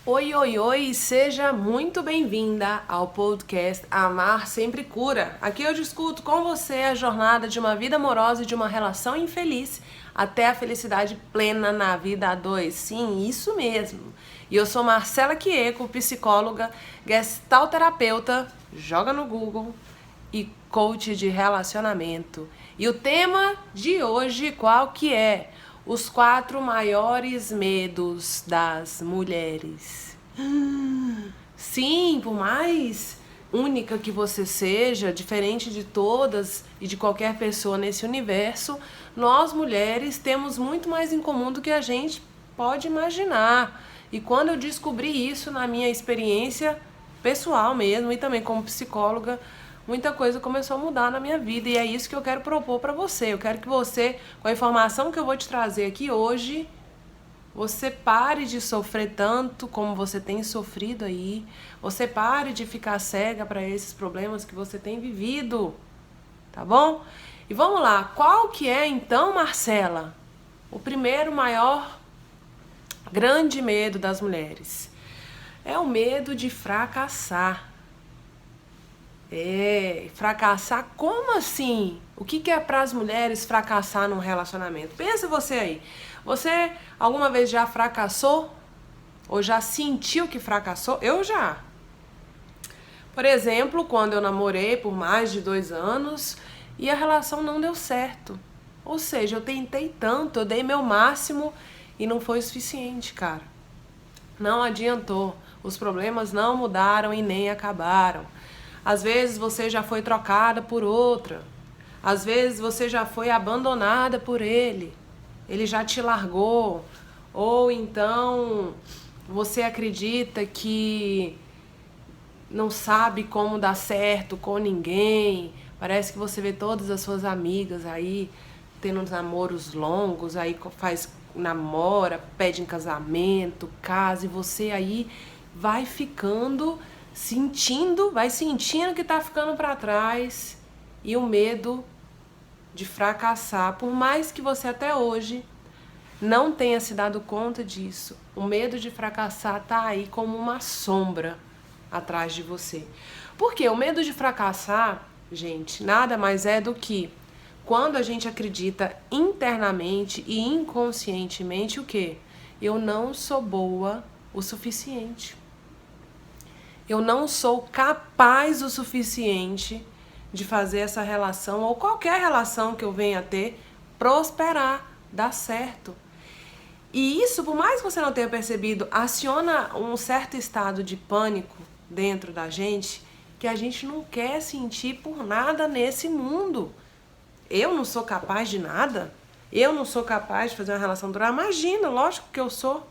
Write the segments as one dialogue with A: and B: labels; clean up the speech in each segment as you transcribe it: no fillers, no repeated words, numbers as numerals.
A: Oi, oi, oi, seja muito bem-vinda ao podcast Amar Sempre Cura. Aqui eu discuto com você a jornada de uma vida amorosa e de uma relação infeliz até a felicidade plena na vida a dois. Sim, isso mesmo. E eu sou Marcela Quieco, psicóloga, gestalterapeuta, joga no Google, e coach de relacionamento. E o tema de hoje qual que é? Os 4 maiores medos das mulheres. Sim, por mais única que você seja, diferente de todas e de qualquer pessoa nesse universo, nós mulheres temos muito mais em comum do que a gente pode imaginar. E quando eu descobri isso na minha experiência pessoal mesmo e também como psicóloga, muita coisa começou a mudar na minha vida e é isso que eu quero propor para você. Eu quero que você, com a informação que eu vou te trazer aqui hoje, você pare de sofrer tanto como você tem sofrido aí. Você pare de ficar cega para esses problemas que você tem vivido, tá bom? E vamos lá, qual que é então, Marcela, o primeiro maior grande medo das mulheres? É o medo de fracassar. Fracassar como assim? O que é para as mulheres fracassar num relacionamento? Pensa você aí. Você alguma vez já fracassou? Ou já sentiu que fracassou? Eu já. Por exemplo, quando eu namorei por mais de 2 anos e a relação não deu certo. Ou seja, eu tentei tanto, eu dei meu máximo e não foi o suficiente, cara. Não adiantou. Os problemas não mudaram e nem acabaram. Às vezes você já foi trocada por outra. Às vezes você já foi abandonada por ele. Ele já te largou. Ou então você acredita que não sabe como dar certo com ninguém. Parece que você vê todas as suas amigas aí tendo namoros longos, aí namora, pede em casamento, casa, e você aí vai sentindo que tá ficando para trás, e o medo de fracassar, por mais que você até hoje não tenha se dado conta disso, o medo de fracassar tá aí como uma sombra atrás de você. Porque o medo de fracassar, gente, nada mais é do que quando a gente acredita internamente e inconscientemente o quê? Eu não sou boa o suficiente. Eu não sou capaz o suficiente de fazer essa relação ou qualquer relação que eu venha a ter prosperar, dar certo. E isso, por mais que você não tenha percebido, aciona um certo estado de pânico dentro da gente que a gente não quer sentir por nada nesse mundo. Eu não sou capaz de nada? Eu não sou capaz de fazer uma relação durar? Imagina, lógico que eu sou.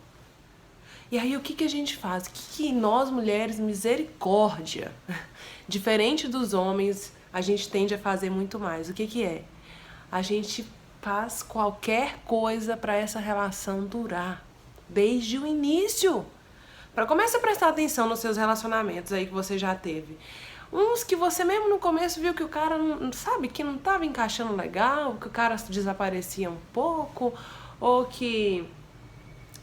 A: E aí o que a gente faz? O que nós mulheres, misericórdia, diferente dos homens, a gente tende a fazer muito mais. O que é? A gente faz qualquer coisa para essa relação durar, desde o início. Comece a prestar atenção nos seus relacionamentos aí que você já teve. Uns que você mesmo no começo viu que o cara não sabe, que não estava encaixando legal, que o cara desaparecia um pouco, ou que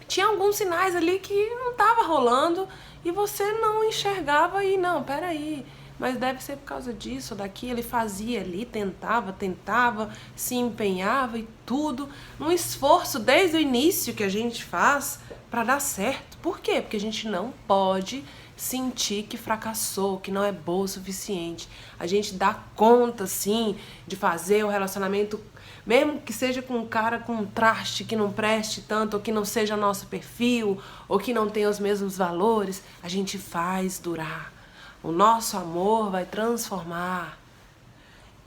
A: tinha alguns sinais ali que não estava rolando e você não enxergava e não, peraí, mas deve ser por causa disso, daqui, ele fazia ali, tentava, se empenhava e tudo, um esforço desde o início que a gente faz para dar certo. Por quê? Porque a gente não pode sentir que fracassou, que não é boa o suficiente. A gente dá conta, sim, de fazer o relacionamento, mesmo que seja com um cara com um traste que não preste tanto, ou que não seja nosso perfil, ou que não tenha os mesmos valores, a gente faz durar. O nosso amor vai transformar.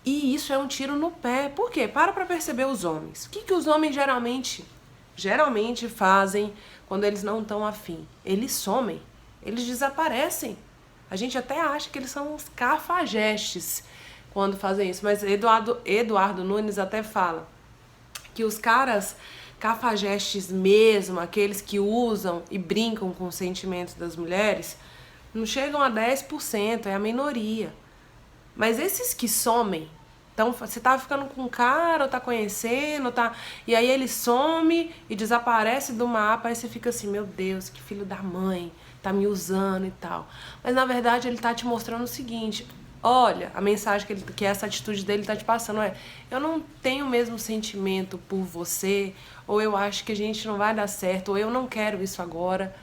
A: E isso é um tiro no pé. Por quê? Para perceber os homens. O que os homens geralmente fazem quando eles não estão afim? Eles somem. Eles desaparecem. A gente até acha que eles são uns cafajestes quando fazem isso. Mas Eduardo Nunes até fala que os caras cafajestes mesmo, aqueles que usam e brincam com os sentimentos das mulheres, não chegam a 10%, é a minoria. Mas esses que somem, Então, você tá ficando com um cara, ou tá conhecendo, e aí ele some e desaparece do mapa, aí você fica assim, meu Deus, que filho da mãe, tá me usando e tal. Mas, na verdade, ele tá te mostrando o seguinte, olha, a mensagem que essa atitude dele tá te passando é, eu não tenho o mesmo sentimento por você, ou eu acho que a gente não vai dar certo, ou eu não quero isso agora.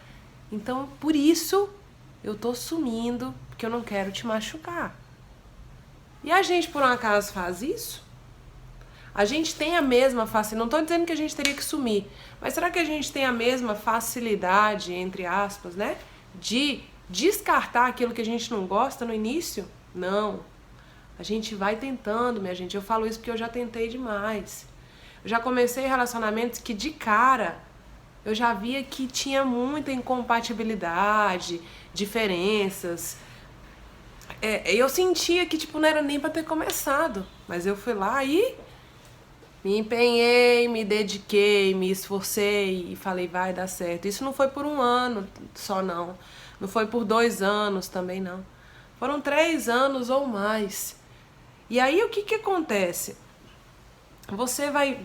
A: Então, por isso, eu tô sumindo, porque eu não quero te machucar. E a gente, por um acaso, faz isso? A gente tem a mesma facilidade, não estou dizendo que a gente teria que sumir, mas será que a gente tem a mesma facilidade, entre aspas, né, de descartar aquilo que a gente não gosta no início? Não. A gente vai tentando, minha gente. Eu falo isso porque eu já tentei demais. Eu já comecei relacionamentos que de cara eu já via que tinha muita incompatibilidade, diferenças. Eu sentia que, tipo, não era nem pra ter começado. Mas eu fui lá e me empenhei, me dediquei, me esforcei e falei, vai dar certo. Isso não foi por 1 ano só, não. Não foi por 2 anos também, não. Foram 3 anos ou mais. E aí, o que acontece? Você vai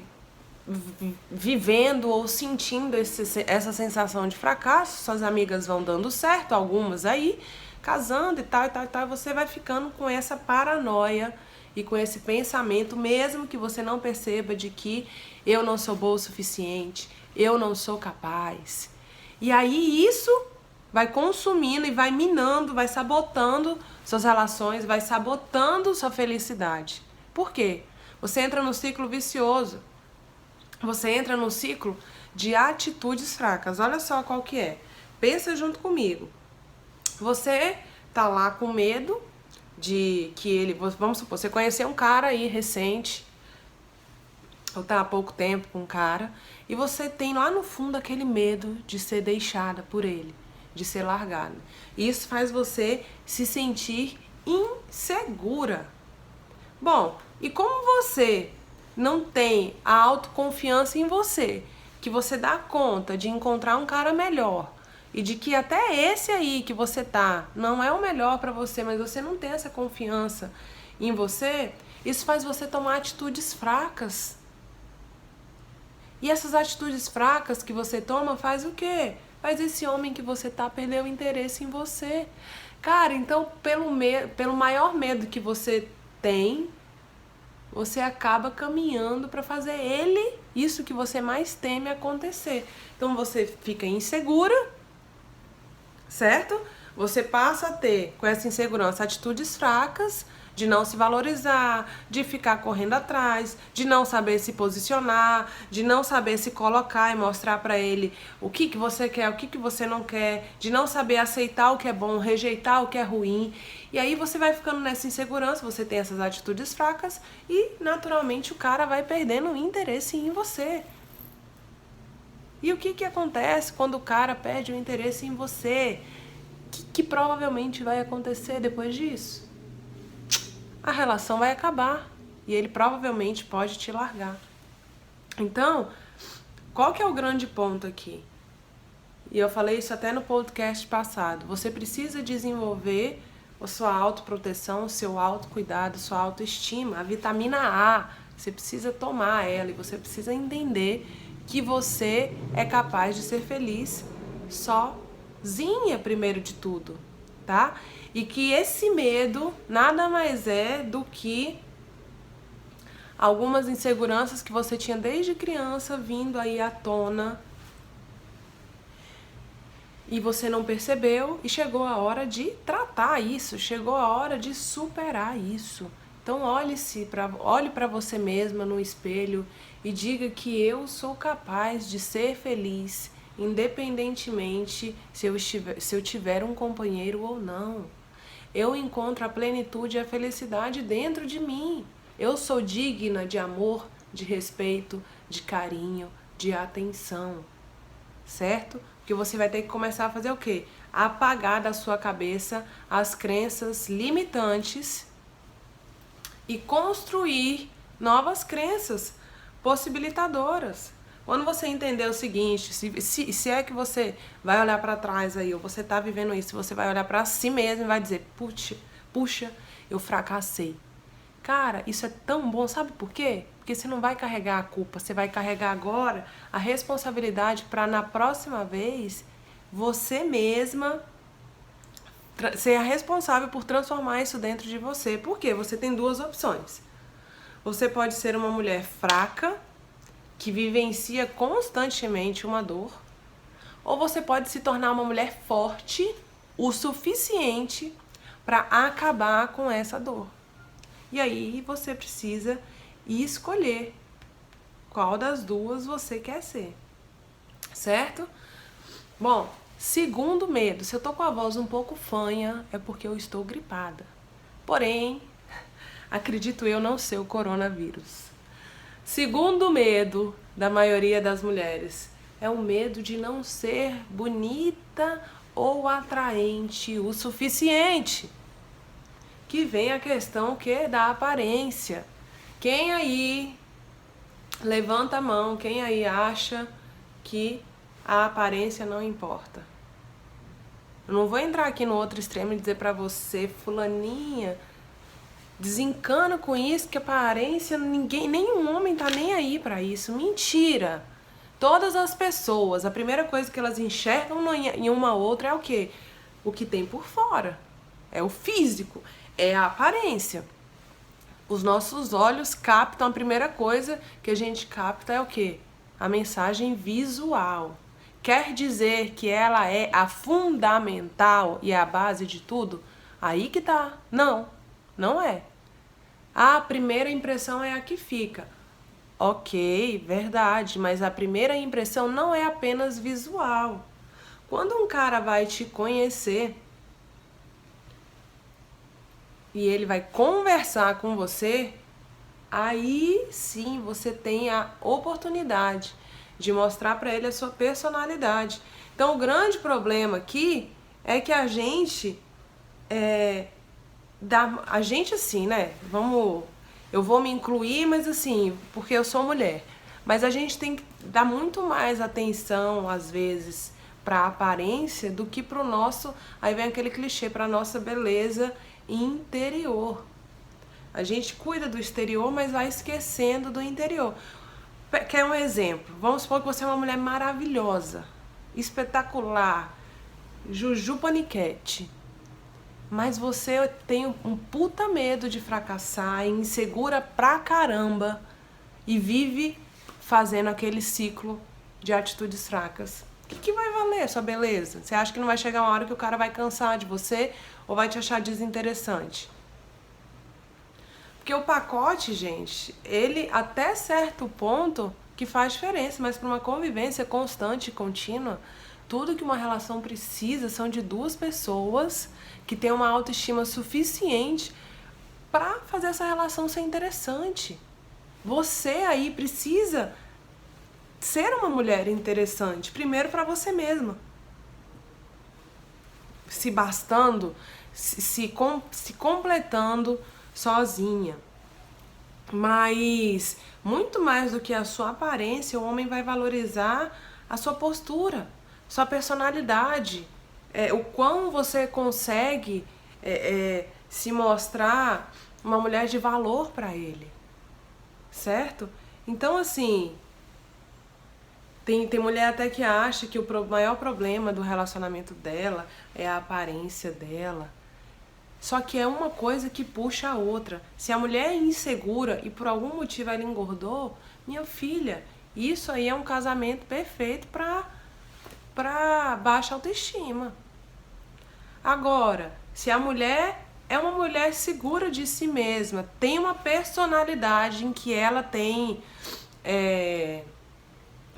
A: vivendo ou sentindo essa sensação de fracasso, suas amigas vão dando certo, algumas aí, casando e tal, e você vai ficando com essa paranoia e com esse pensamento, mesmo que você não perceba, de que eu não sou boa o suficiente, eu não sou capaz. E aí isso vai consumindo e vai minando, vai sabotando suas relações, vai sabotando sua felicidade. Por quê? Você entra num ciclo vicioso. Você entra num ciclo de atitudes fracas. Olha só qual que é. Pensa junto comigo. Você tá lá com medo de que ele... Vamos supor, você conheceu um cara aí recente, ou tá há pouco tempo com um cara, e você tem lá no fundo aquele medo de ser deixada por ele, de ser largada. Isso faz você se sentir insegura. Bom, e como você não tem a autoconfiança em você, que você dá conta de encontrar um cara melhor e de que até esse aí que você tá não é o melhor pra você, mas você não tem essa confiança em você, isso faz você tomar atitudes fracas. E essas atitudes fracas que você toma faz o quê? Faz esse homem que você tá perder o interesse em você. Cara, então pelo maior medo que você tem, você acaba caminhando para fazer isso que você mais teme acontecer. Então você fica insegura, certo? Você passa a ter, com essa insegurança, atitudes fracas, de não se valorizar, de ficar correndo atrás, de não saber se posicionar, de não saber se colocar e mostrar para ele o que você quer, o que você não quer, de não saber aceitar o que é bom, rejeitar o que é ruim. E aí você vai ficando nessa insegurança, você tem essas atitudes fracas e naturalmente o cara vai perdendo o interesse em você. E o que acontece quando o cara perde o interesse em você? O que provavelmente vai acontecer depois disso? A relação vai acabar e ele provavelmente pode te largar. Então, qual que é o grande ponto aqui? E eu falei isso até no podcast passado. Você precisa desenvolver a sua autoproteção, o seu autocuidado, sua autoestima, a vitamina A. Você precisa tomar ela e você precisa entender que você é capaz de ser feliz sozinha, primeiro de tudo, tá? E que esse medo nada mais é do que algumas inseguranças que você tinha desde criança vindo aí à tona e você não percebeu e chegou a hora de tratar isso, chegou a hora de superar isso. Então olhe para você mesma no espelho e diga que eu sou capaz de ser feliz, independentemente se eu tiver um companheiro ou não. Eu encontro a plenitude e a felicidade dentro de mim. Eu sou digna de amor, de respeito, de carinho, de atenção, certo? Porque você vai ter que começar a fazer o quê? Apagar da sua cabeça as crenças limitantes e construir novas crenças possibilitadoras. Quando você entender o seguinte, se é que você vai olhar para trás aí, ou você tá vivendo isso, você vai olhar para si mesmo e vai dizer, puxa, eu fracassei. Cara, isso é tão bom, sabe por quê? Porque você não vai carregar a culpa, você vai carregar agora a responsabilidade para na próxima vez você mesma ser a responsável por transformar isso dentro de você. Por quê? Você tem duas opções. Você pode ser uma mulher fraca, que vivencia constantemente uma dor, ou você pode se tornar uma mulher forte o suficiente para acabar com essa dor. E aí você precisa escolher qual das duas você quer ser, certo? Bom, segundo medo, se eu tô com a voz um pouco fanha, é porque eu estou gripada. Porém, acredito eu não ser o coronavírus. Segundo medo da maioria das mulheres é o medo de não ser bonita ou atraente o suficiente. Que vem a questão da aparência. Quem aí, levanta a mão, quem aí acha que a aparência não importa? Eu não vou entrar aqui no outro extremo e dizer pra você, fulaninha, desencana com isso, que aparência, nenhum homem tá nem aí pra isso. Mentira! Todas as pessoas, a primeira coisa que elas enxergam em uma outra é o quê? O que tem por fora. É o físico, é a aparência. Os nossos olhos captam, a primeira coisa que a gente capta é o quê? A mensagem visual. Quer dizer que ela é a fundamental e a base de tudo? Aí que tá. Não, não é. A primeira impressão é a que fica. Ok, verdade, mas a primeira impressão não é apenas visual. Quando um cara vai te conhecer e ele vai conversar com você, aí sim você tem a oportunidade de mostrar para ele a sua personalidade. Então o grande problema aqui é que a gente assim, né? Eu vou me incluir, mas assim, porque eu sou mulher. Mas a gente tem que dar muito mais atenção, às vezes, para a aparência do que para o nosso. Aí vem aquele clichê, para a nossa beleza interior. A gente cuida do exterior, mas vai esquecendo do interior. Quer um exemplo? Vamos supor que você é uma mulher maravilhosa, espetacular, Juju Paniquete. Mas você tem um puta medo de fracassar, insegura pra caramba e vive fazendo aquele ciclo de atitudes fracas. O que vai valer sua beleza? Você acha que não vai chegar uma hora que o cara vai cansar de você ou vai te achar desinteressante? Porque o pacote, gente, ele até certo ponto que faz diferença, mas para uma convivência constante e contínua, tudo que uma relação precisa são de duas pessoas que têm uma autoestima suficiente para fazer essa relação ser interessante. Você aí precisa ser uma mulher interessante, primeiro para você mesma. Se bastando, se completando sozinha. Mas muito mais do que a sua aparência, o homem vai valorizar a sua postura, sua personalidade, o quão você consegue se mostrar uma mulher de valor para ele, certo? Então, assim, tem mulher até que acha que o maior problema do relacionamento dela é a aparência dela. Só que é uma coisa que puxa a outra. Se a mulher é insegura e por algum motivo ela engordou, minha filha, isso aí é um casamento perfeito para baixa autoestima. Agora, se a mulher é uma mulher segura de si mesma, tem uma personalidade em que ela tem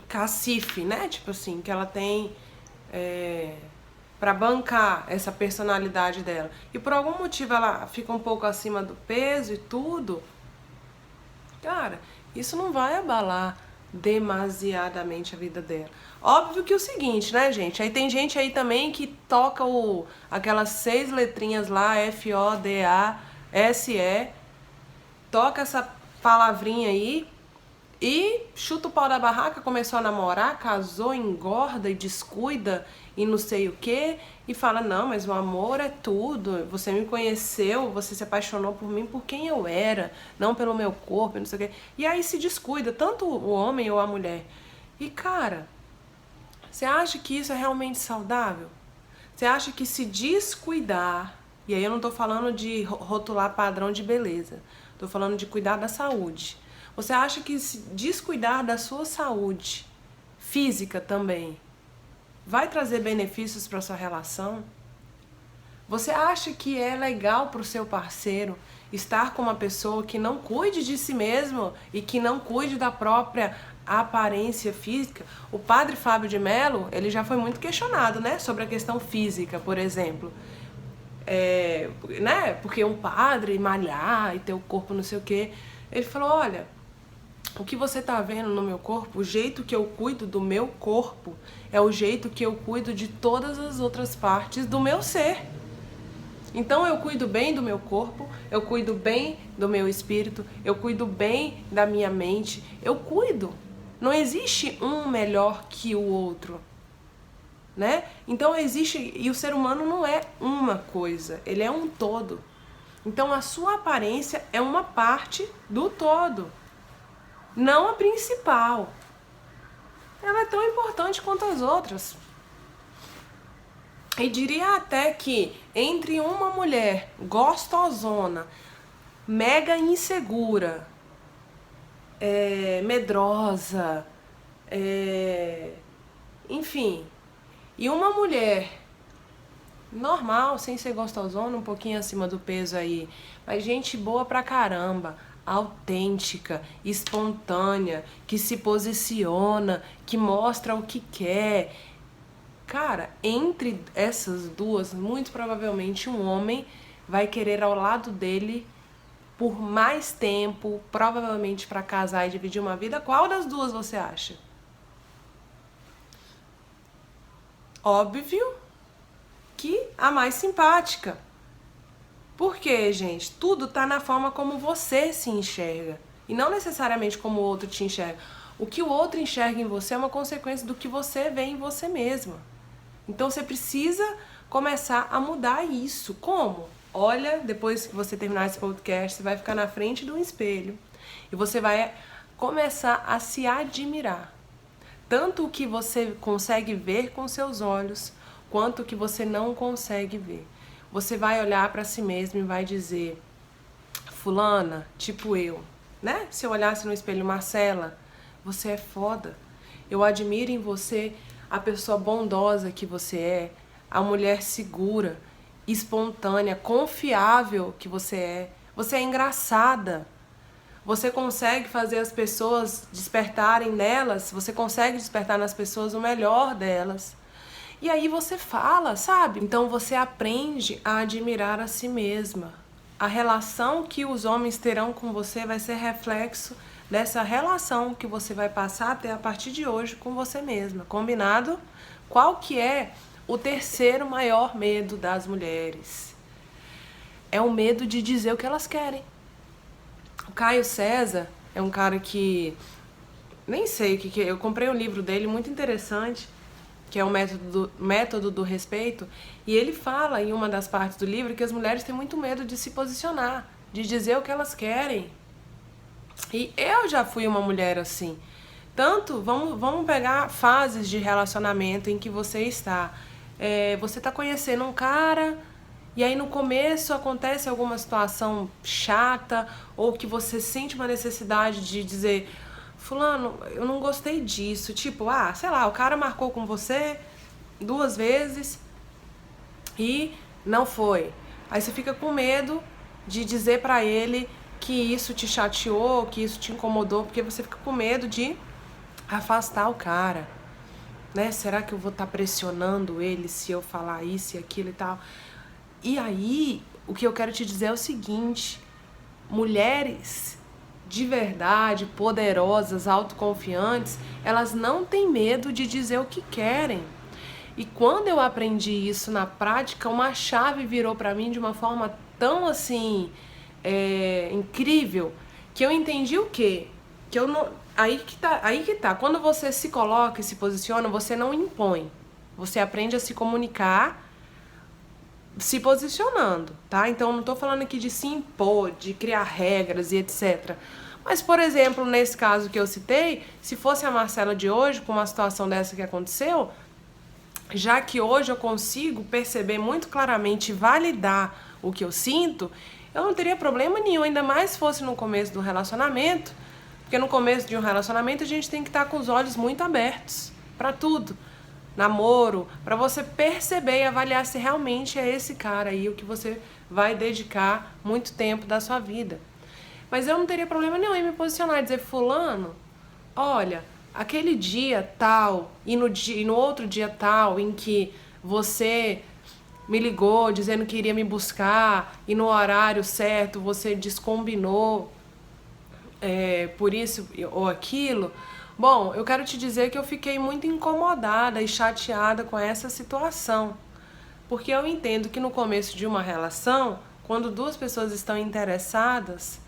A: cacife, né? Tipo assim, que ela tem para bancar essa personalidade dela. E por algum motivo ela fica um pouco acima do peso e tudo. Cara, isso não vai abalar demasiadamente a vida dela. Óbvio que é o seguinte, né, gente? Aí tem gente aí também que toca aquelas 6 letrinhas lá, FODASE, toca essa palavrinha aí e chuta o pau da barraca, começou a namorar, casou, engorda e descuida e não sei o que, e fala, não, mas o amor é tudo, você me conheceu, você se apaixonou por mim por quem eu era, não pelo meu corpo, não sei o quê. E aí se descuida, tanto o homem ou a mulher. E cara, você acha que isso é realmente saudável? Você acha que se descuidar, e aí eu não tô falando de rotular padrão de beleza, tô falando de cuidar da saúde. Você acha que se descuidar da sua saúde física também vai trazer benefícios para sua relação? Você acha que é legal para o seu parceiro estar com uma pessoa que não cuide de si mesmo e que não cuide da própria aparência física? O padre Fábio de Mello, ele já foi muito questionado, né, sobre a questão física, por exemplo. Né, porque um padre malhar e ter o corpo não sei o quê. Ele falou, olha, o que você tá vendo no meu corpo, o jeito que eu cuido do meu corpo é o jeito que eu cuido de todas as outras partes do meu ser. Então eu cuido bem do meu corpo, eu cuido bem do meu espírito, eu cuido bem da minha mente, eu cuido. Não existe um melhor que o outro, né? Então existe, e o ser humano não é uma coisa, ele é um todo. Então a sua aparência é uma parte do todo. Não a principal. Ela é tão importante quanto as outras. E diria até que entre uma mulher gostosona, mega insegura, medrosa, enfim, e uma mulher normal, sem ser gostosona, um pouquinho acima do peso aí, mas gente boa pra caramba, autêntica, espontânea, que se posiciona, que mostra o que quer. Cara, entre essas duas, muito provavelmente um homem vai querer ao lado dele por mais tempo, provavelmente para casar e dividir uma vida. Qual das duas você acha? Óbvio que a mais simpática. Por quê, gente? Tudo tá na forma como você se enxerga e não necessariamente como o outro te enxerga. O que o outro enxerga em você é uma consequência do que você vê em você mesma. Então você precisa começar a mudar isso. Como? Olha, depois que você terminar esse podcast, você vai ficar na frente de um espelho e você vai começar a se admirar. Tanto o que você consegue ver com seus olhos, quanto o que você não consegue ver. Você vai olhar para si mesmo e vai dizer, fulana, tipo eu, né? Se eu olhasse no espelho, Marcela, você é foda. Eu admiro em você a pessoa bondosa que você é, a mulher segura, espontânea, confiável que você é. Você é engraçada. Você consegue fazer as pessoas despertarem nelas, você consegue despertar nas pessoas o melhor delas. E aí você fala, sabe? Então você aprende a admirar a si mesma. A relação que os homens terão com você vai ser reflexo dessa relação que você vai passar a ter a partir de hoje com você mesma. Combinado? Qual que é o terceiro maior medo das mulheres? É o medo de dizer o que elas querem. O Caio César é um cara que... nem sei o que é. Eu comprei um livro dele muito interessante, que é o método do respeito, e ele fala em uma das partes do livro que as mulheres têm muito medo de se posicionar, de dizer o que elas querem. E eu já fui uma mulher assim. Tanto, vamos pegar fases de relacionamento em que você está. Você está conhecendo um cara, e aí no começo acontece alguma situação chata, ou que você sente uma necessidade de dizer... fulano, eu não gostei disso. Tipo, sei lá, o cara marcou com você 2 vezes e não foi. Aí você fica com medo de dizer pra ele que isso te chateou, que isso te incomodou, porque você fica com medo de afastar o cara, né? Será que eu vou estar pressionando ele se eu falar isso e aquilo e tal? E aí, o que eu quero te dizer é o seguinte: mulheres de verdade, poderosas, autoconfiantes, elas não têm medo de dizer o que querem. E quando eu aprendi isso na prática, uma chave virou pra mim de uma forma tão assim, incrível, que eu entendi o quê? Que eu não... Aí que tá. Quando você se coloca e se posiciona, você não impõe. Você aprende a se comunicar se posicionando, tá? Então, não tô falando aqui de se impor, de criar regras e etc. Mas, por exemplo, nesse caso que eu citei, se fosse a Marcela de hoje, com uma situação dessa que aconteceu, já que hoje eu consigo perceber muito claramente e validar o que eu sinto, eu não teria problema nenhum, ainda mais se fosse no começo do relacionamento, porque no começo de um relacionamento a gente tem que estar com os olhos muito abertos para tudo. Namoro, para você perceber e avaliar se realmente é esse cara aí o que você vai dedicar muito tempo da sua vida. Mas eu não teria problema nenhum em me posicionar e dizer, fulano, olha, aquele dia tal e no outro dia tal em que você me ligou dizendo que iria me buscar e no horário certo você descombinou por isso ou aquilo. Bom, eu quero te dizer que eu fiquei muito incomodada e chateada com essa situação. Porque eu entendo que no começo de uma relação, quando duas pessoas estão interessadas,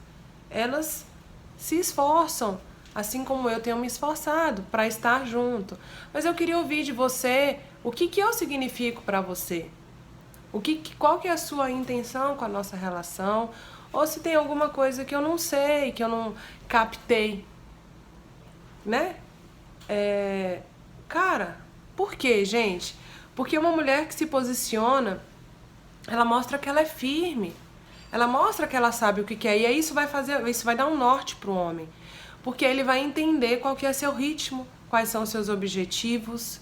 A: elas se esforçam, assim como eu tenho me esforçado para estar junto. Mas eu queria ouvir de você o que eu significo para você. Qual que é a sua intenção com a nossa relação? Ou se tem alguma coisa que eu não sei, que eu não captei, né? Cara, por quê, gente? Porque uma mulher que se posiciona, ela mostra que ela é firme. Ela mostra que ela sabe o que quer. E aí isso vai dar um norte pro homem. Porque ele vai entender qual que é seu ritmo, quais são os seus objetivos,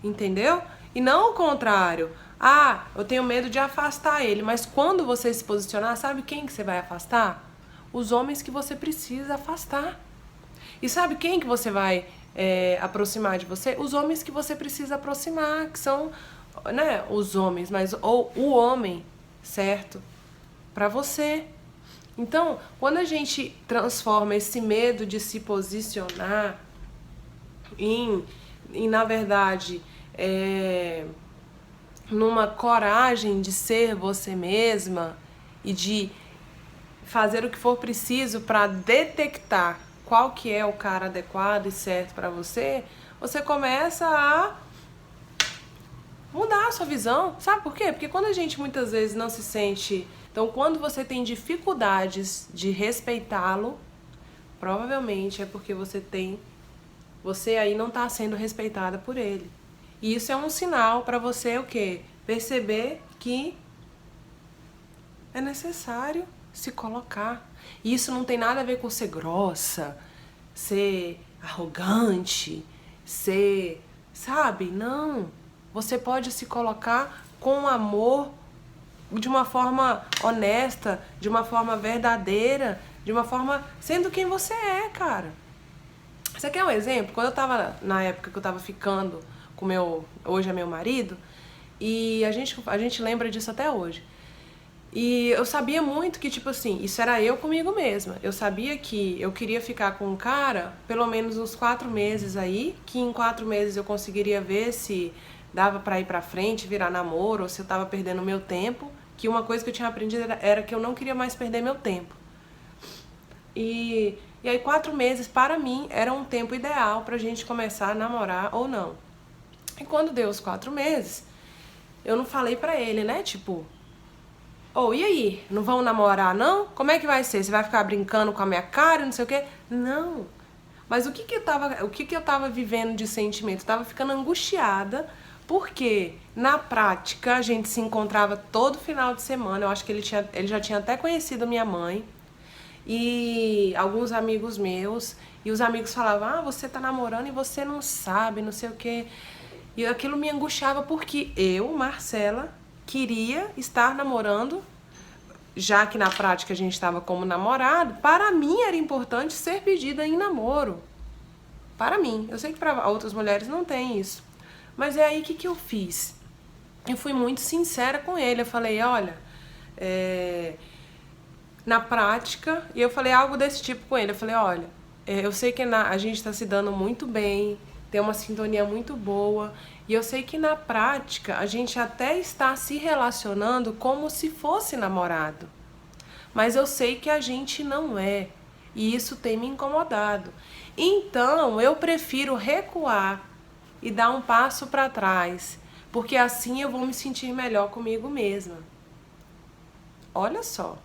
A: entendeu? E não o contrário. Ah, eu tenho medo de afastar ele. Mas quando você se posicionar, sabe quem que você vai afastar? Os homens que você precisa afastar. E sabe quem que você vai aproximar de você? Os homens que você precisa aproximar, que são, né, os homens, mas ou o homem, certo? Para você. Então, quando a gente transforma esse medo de se posicionar em na verdade, numa coragem de ser você mesma e de fazer o que for preciso para detectar qual que é o cara adequado e certo para você, você começa a mudar a sua visão. Sabe por quê? Porque quando a gente muitas vezes não se sente... Então, quando você tem dificuldades de respeitá-lo, provavelmente é porque você aí não está sendo respeitada por ele. E isso é um sinal para você o quê? Perceber que é necessário se colocar. E isso não tem nada a ver com ser grossa, ser arrogante, ser... Sabe? Não. Você pode se colocar com amor, de uma forma honesta, de uma forma verdadeira, de uma forma sendo quem você é, cara. Você quer um exemplo? Quando eu tava, na época que eu tava ficando com hoje é meu marido, e a gente lembra disso até hoje. E eu sabia muito que, tipo assim, isso era eu comigo mesma. Eu sabia que eu queria ficar com um cara pelo menos uns 4 meses aí, que em 4 meses eu conseguiria ver se dava pra ir pra frente, virar namoro, ou se eu tava perdendo meu tempo. Que uma coisa que eu tinha aprendido era que eu não queria mais perder meu tempo. E aí 4 meses, para mim, era um tempo ideal pra gente começar a namorar ou não. E quando deu os 4 meses, eu não falei pra ele, né, tipo... e aí? Não vão namorar, não? Como é que vai ser? Você vai ficar brincando com a minha cara, não sei o quê? Não. Mas o que eu tava vivendo de sentimento? Eu tava ficando angustiada, porque na prática a gente se encontrava todo final de semana. Eu acho que ele já tinha até conhecido minha mãe e alguns amigos meus. E os amigos falavam, você tá namorando e você não sabe, não sei o quê. E aquilo me angustiava porque eu, Marcela, queria estar namorando, já que na prática a gente estava como namorado. Para mim era importante ser pedida em namoro. Para mim. Eu sei que para outras mulheres não tem isso. Mas é aí que eu fiz. Eu fui muito sincera com ele. Eu falei, olha, na prática, e eu falei algo desse tipo com ele. Eu falei, olha, eu sei que a gente está se dando muito bem, tem uma sintonia muito boa, e eu sei que na prática a gente até está se relacionando como se fosse namorado. Mas eu sei que a gente não é, e isso tem me incomodado. Então, eu prefiro recuar e dar um passo para trás, porque assim eu vou me sentir melhor comigo mesma. Olha só.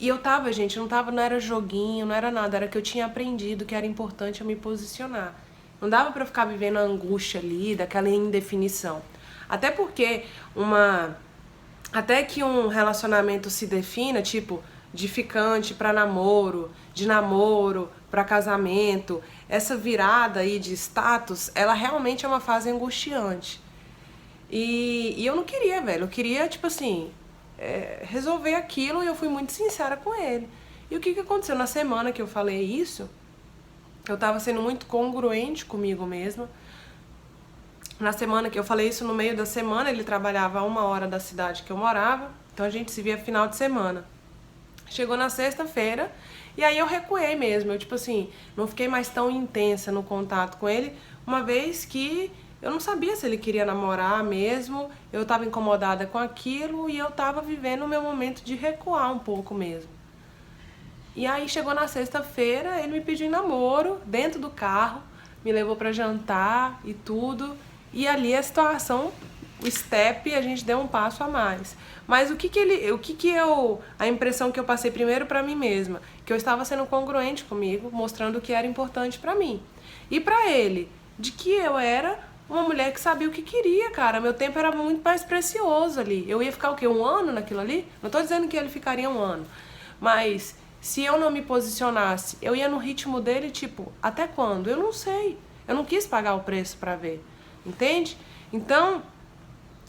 A: E eu tava, gente, não era joguinho, não era nada, era que eu tinha aprendido que era importante eu me posicionar. Não dava pra eu ficar vivendo a angústia ali, daquela indefinição. Até porque até que um relacionamento se defina, tipo, de ficante pra namoro, de namoro pra casamento, essa virada aí de status, ela realmente é uma fase angustiante. E eu não queria, velho, eu queria, tipo assim, resolver aquilo, e eu fui muito sincera com ele. E o que aconteceu? Na semana que eu falei isso, eu tava sendo muito congruente comigo mesma. Na semana que eu falei isso, no meio da semana, ele trabalhava a 1 hora da cidade que eu morava, então a gente se via final de semana. Chegou na sexta-feira, e aí eu recuei mesmo, eu tipo assim, não fiquei mais tão intensa no contato com ele, uma vez que eu não sabia se ele queria namorar mesmo, eu tava incomodada com aquilo e eu tava vivendo o meu momento de recuar um pouco mesmo. E aí chegou na sexta-feira, ele me pediu em namoro, dentro do carro, me levou pra jantar e tudo. E ali a situação, o step, a gente deu um passo a mais. Mas a impressão que eu passei primeiro pra mim mesma, que eu estava sendo congruente comigo, mostrando o que era importante pra mim. E pra ele, de que eu era uma mulher que sabia o que queria, cara. Meu tempo era muito mais precioso ali. Eu ia ficar o quê? 1 ano naquilo ali? Não tô dizendo que ele ficaria 1 ano. Mas se eu não me posicionasse, eu ia no ritmo dele, tipo, até quando? Eu não sei. Eu não quis pagar o preço pra ver. Entende? Então,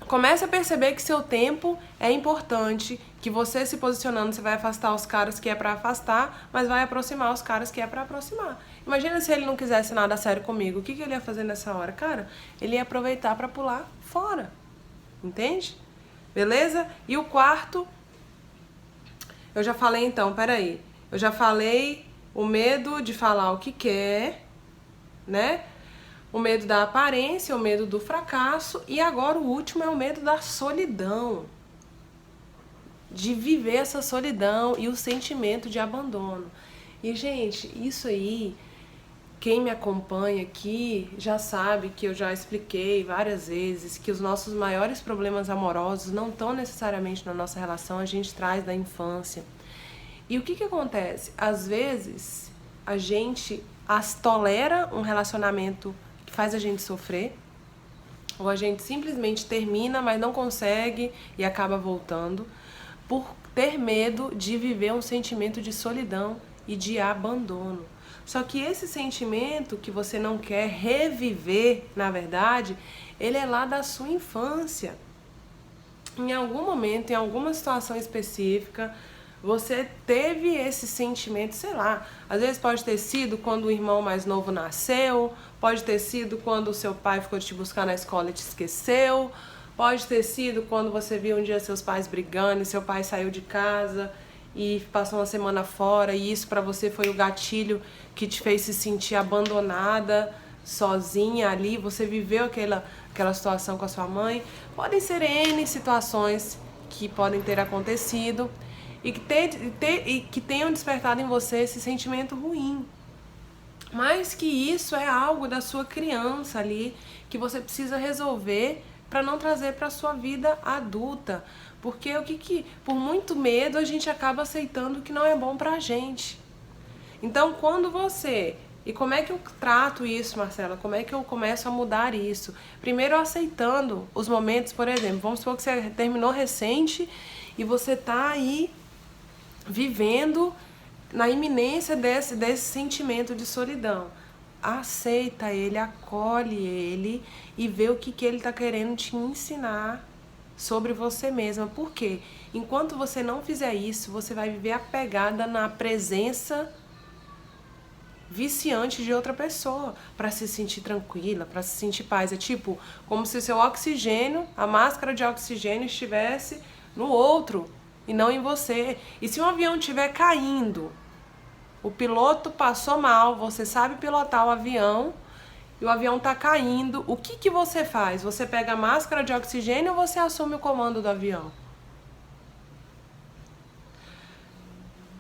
A: comece a perceber que seu tempo é importante, que você se posicionando, você vai afastar os caras que é pra afastar, mas vai aproximar os caras que é pra aproximar. Imagina se ele não quisesse nada sério comigo, o que ele ia fazer nessa hora? Cara, ele ia aproveitar pra pular fora. Entende? Beleza? E o quarto, eu já falei então, peraí. Eu já falei o medo de falar o que quer, né? O medo da aparência, o medo do fracasso, e agora o último é o medo da solidão. De viver essa solidão e o sentimento de abandono. E, gente, isso aí, quem me acompanha aqui já sabe que eu já expliquei várias vezes que os nossos maiores problemas amorosos não estão necessariamente na nossa relação, a gente traz da infância. E o que acontece? Às vezes, a gente tolera um relacionamento que faz a gente sofrer, ou a gente simplesmente termina, mas não consegue e acaba voltando, por ter medo de viver um sentimento de solidão e de abandono. Só que esse sentimento que você não quer reviver, na verdade, ele é lá da sua infância. Em algum momento, em alguma situação específica, você teve esse sentimento, sei lá, às vezes pode ter sido quando o irmão mais novo nasceu, pode ter sido quando o seu pai ficou te buscar na escola e te esqueceu, pode ter sido quando você viu um dia seus pais brigando e seu pai saiu de casa e passou uma semana fora e isso pra você foi o gatilho que te fez se sentir abandonada, sozinha ali, você viveu aquela situação com a sua mãe. Podem ser N situações que podem ter acontecido e que tenham despertado em você esse sentimento ruim. Mas que isso é algo da sua criança ali, que você precisa resolver para não trazer para sua vida adulta. Porque por muito medo a gente acaba aceitando o que não é bom pra gente. Então, quando você... E como é que eu trato isso, Marcela? Como é que eu começo a mudar isso? Primeiro, aceitando os momentos, por exemplo, vamos supor que você terminou recente e você tá aí vivendo na iminência desse sentimento de solidão. Aceita ele, acolhe ele e vê o que ele tá querendo te ensinar sobre você mesma. Por quê? Enquanto você não fizer isso, você vai viver apegada na presença viciante de outra pessoa para se sentir tranquila, para se sentir paz. É tipo como se seu oxigênio, a máscara de oxigênio estivesse no outro e não em você. E se um avião estiver caindo, o piloto passou mal, você sabe pilotar o avião e o avião tá caindo, o que você faz? Você pega a máscara de oxigênio ou você assume o comando do avião?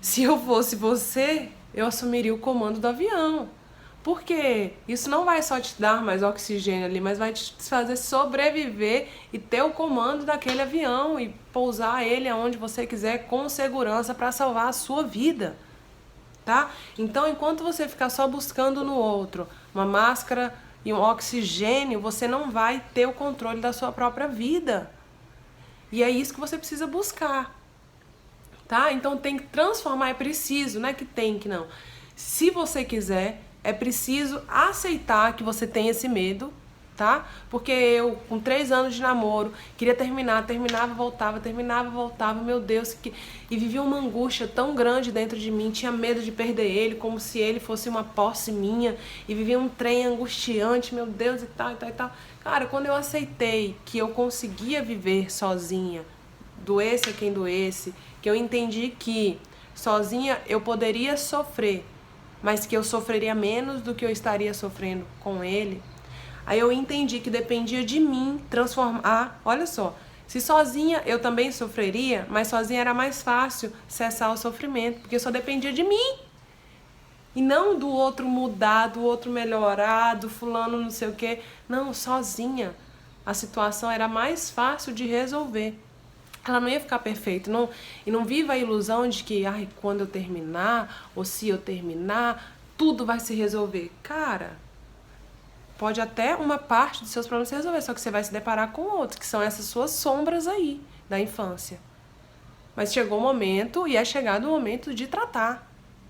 A: Se eu fosse você, eu assumiria o comando do avião. Porque isso não vai só te dar mais oxigênio ali, mas vai te fazer sobreviver e ter o comando daquele avião e pousar ele aonde você quiser com segurança para salvar a sua vida, tá? Então, enquanto você ficar só buscando no outro uma máscara e um oxigênio, você não vai ter o controle da sua própria vida. E é isso que você precisa buscar, tá? Então tem que transformar, é preciso, não é que tem que não. Se você quiser, é preciso aceitar que você tem esse medo, tá? Porque eu, com 3 anos de namoro, queria terminar, terminava, voltava, meu Deus, e vivia uma angústia tão grande dentro de mim, tinha medo de perder ele, como se ele fosse uma posse minha, e vivia um trem angustiante, meu Deus, e tal, e tal, e tal. Cara, quando eu aceitei que eu conseguia viver sozinha, doesse a quem doesse, que eu entendi que sozinha eu poderia sofrer, mas que eu sofreria menos do que eu estaria sofrendo com ele. Aí eu entendi que dependia de mim transformar. Olha só, se sozinha eu também sofreria, mas sozinha era mais fácil cessar o sofrimento, porque só dependia de mim. E não do outro mudar, do outro melhorar, do fulano não sei o quê. Não, sozinha. A situação era mais fácil de resolver. Ela não ia ficar perfeita. Não, e não viva a ilusão de que quando eu terminar, ou se eu terminar, tudo vai se resolver. Cara, pode até uma parte dos seus problemas se resolver, só que você vai se deparar com outros, que são essas suas sombras aí, da infância. Mas chegou o momento, e é chegado o momento de tratar,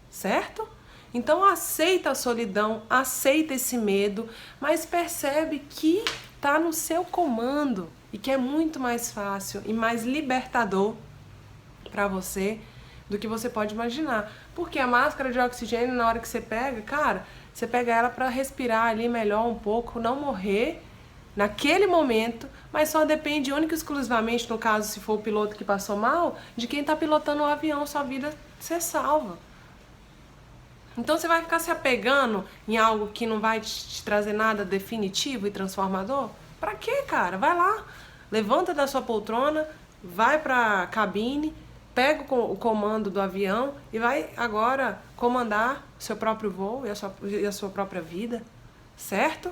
A: certo? Então aceita a solidão, aceita esse medo, mas percebe que tá no seu comando e que é muito mais fácil e mais libertador para você do que você pode imaginar. Porque a máscara de oxigênio, na hora que você pega, cara, você pega ela para respirar ali melhor um pouco, não morrer naquele momento, mas só depende única e exclusivamente, no caso, se for o piloto que passou mal, de quem tá pilotando o avião, sua vida você salva. Então você vai ficar se apegando em algo que não vai te trazer nada definitivo e transformador? Pra quê, cara? Vai lá, levanta da sua poltrona, vai pra cabine, pega o comando do avião e vai agora comandar seu próprio voo e a sua própria vida, certo?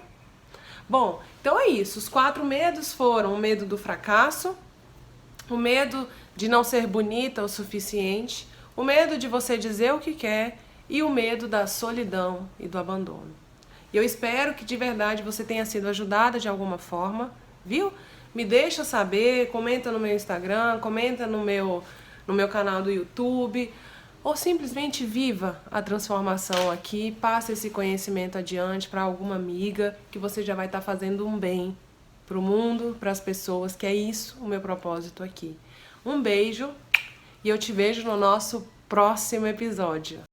A: Bom, então é isso. Os 4 medos foram o medo do fracasso, o medo de não ser bonita o suficiente, o medo de você dizer o que quer e o medo da solidão e do abandono. E eu espero que de verdade você tenha sido ajudada de alguma forma, viu? Me deixa saber, comenta no meu Instagram, comenta no meu canal do YouTube, ou simplesmente viva a transformação aqui, passe esse conhecimento adiante para alguma amiga, que você já vai estar fazendo um bem para o mundo, para as pessoas, que é isso o meu propósito aqui. Um beijo e eu te vejo no nosso próximo episódio.